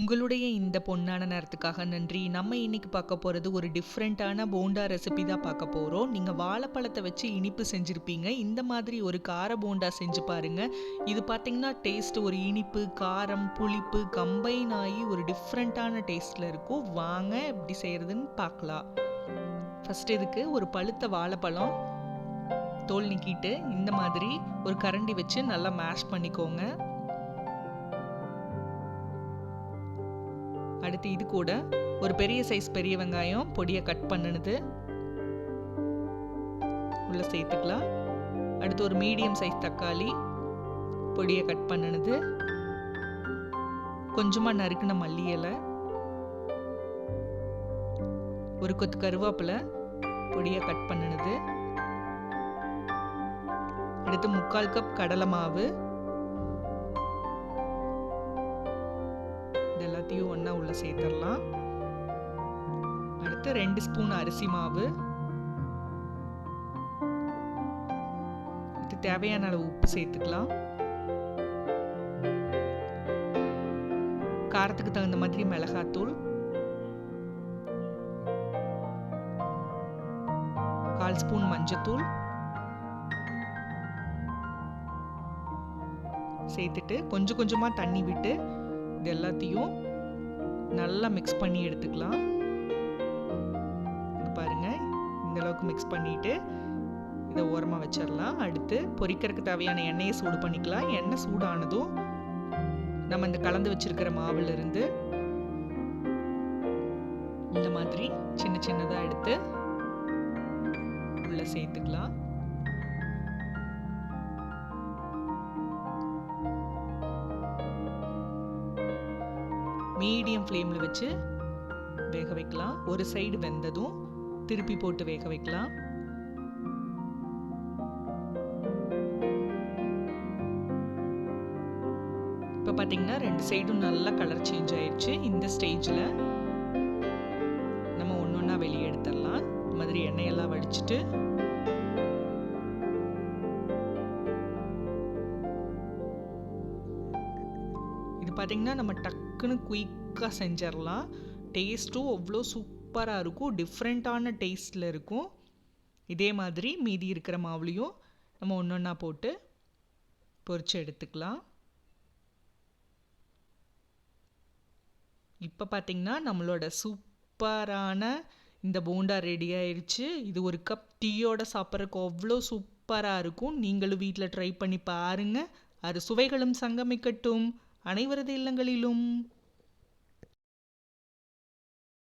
உங்களுடைய இந்த பொன்னான நேரத்துக்காக நன்றி. நம்ம இன்னைக்கு பார்க்க போகிறது ஒரு டிஃப்ரெண்ட்டான போண்டா ரெசிபி தான் பார்க்க போகிறோம். நீங்கள் வாழைப்பழத்தை வச்சு இனிப்பு செஞ்சுருப்பீங்க. இந்த மாதிரி ஒரு கார போண்டா செஞ்சு பாருங்கள். இது பார்த்தீங்கன்னா டேஸ்ட் ஒரு இனிப்பு, காரம், புளிப்பு கம்பைன் ஆகி ஒரு டிஃப்ரெண்ட்டான டேஸ்ட்டில் இருக்கும். வாங்க எப்படி செய்கிறதுன்னு பார்க்கலாம். ஃபஸ்ட் இதுக்கு ஒரு பழுத்த வாழைப்பழம் தோல் நீக்கிட்டு இந்த மாதிரி ஒரு கரண்டி வச்சு நல்லா மேஷ் பண்ணிக்கோங்க. அடுத்து இது கூட ஒரு பெரிய சைஸ் பெரிய வெங்காயம் பொடியை கட் பண்ணினது உள்ள சேர்த்துக்கலாம். அடுத்து ஒரு மீடியம் சைஸ் தக்காளி பொடியை கட் பண்ணினது, கொஞ்சமாக நறுக்கின மல்லி இலை, ஒரு கொத்து கருவேப்பிலை பொடியை கட் பண்ணினது, அடுத்து 3/4 கப் கடலை மாவு, எல்லாத்தையும் ஒன்றா உள்ள சேர்த்துடலாம். அடுத்து 2 ஸ்பூன் அரிசி மாவு, அடுத்து தேவையான அளவு உப்பு சேர்த்துக்கலாம். காரத்துக்கு தகுந்த மாதிரி மிளகாத்தூள், 1/4 ஸ்பூன் மஞ்சத்தூள் சேர்த்துட்டு கொஞ்சம் கொஞ்சமாக தண்ணி விட்டு இது எல்லாத்தையும் நல்லா மிக்ஸ் பண்ணி எடுத்துக்கலாம். பாருங்க, இந்த அளவுக்கு மிக்ஸ் பண்ணிட்டு இதை ஓரமாக வச்சிடலாம். அடுத்து பொரிக்கிறதுக்கு தேவையான எண்ணெயை சூடு பண்ணிக்கலாம். எண்ணெய் சூடானதும் நம்ம இந்த கலந்து வச்சிருக்கிற மாவுல இருந்து இந்த மாதிரி சின்ன சின்னதாக எடுத்து உள்ள சேர்த்துக்கலாம். மீடியம் ஃப்ளேமில் வச்சு வேக வைக்கலாம். ஒரு சைடு வெந்ததும் திருப்பி போட்டு வேக வைக்கலாம். இப்போ பார்த்தீங்கன்னா 2 சைடும் நல்லா கலர் சேஞ்ச் ஆயிடுச்சு. இந்த ஸ்டேஜில் நம்ம ஒன்று ஒன்றா வெளியே எடுத்துடலாம். இந்த மாதிரி எண்ணெயெல்லாம் வடிச்சிட்டு பார்த்தீங்கன்னா நம்ம டக்குன்னு குயிக்காக செஞ்சிடலாம். டேஸ்ட்டும் அவ்வளோ சூப்பராக இருக்கும். டிஃப்ரெண்ட்டான டேஸ்ட்டில் இருக்கும். இதே மாதிரி மீதி இருக்கிற மாவுலையும் நம்ம ஒன்று ஒன்றா போட்டு பொரிச்சு எடுத்துக்கலாம். இப்போ பார்த்தீங்கன்னா நம்மளோட சூப்பரான இந்த போண்டா ரெடி ஆயிடுச்சு. இது ஒரு கப் டீயோட சாப்பிட்றதுக்கு அவ்வளோ சூப்பராக இருக்கும். நீங்களும் வீட்டில் ட்ரை பண்ணி பாருங்கள். அது சுவைகளும் சங்கமிக்கட்டும் அனைவரது இல்லங்களிலும்.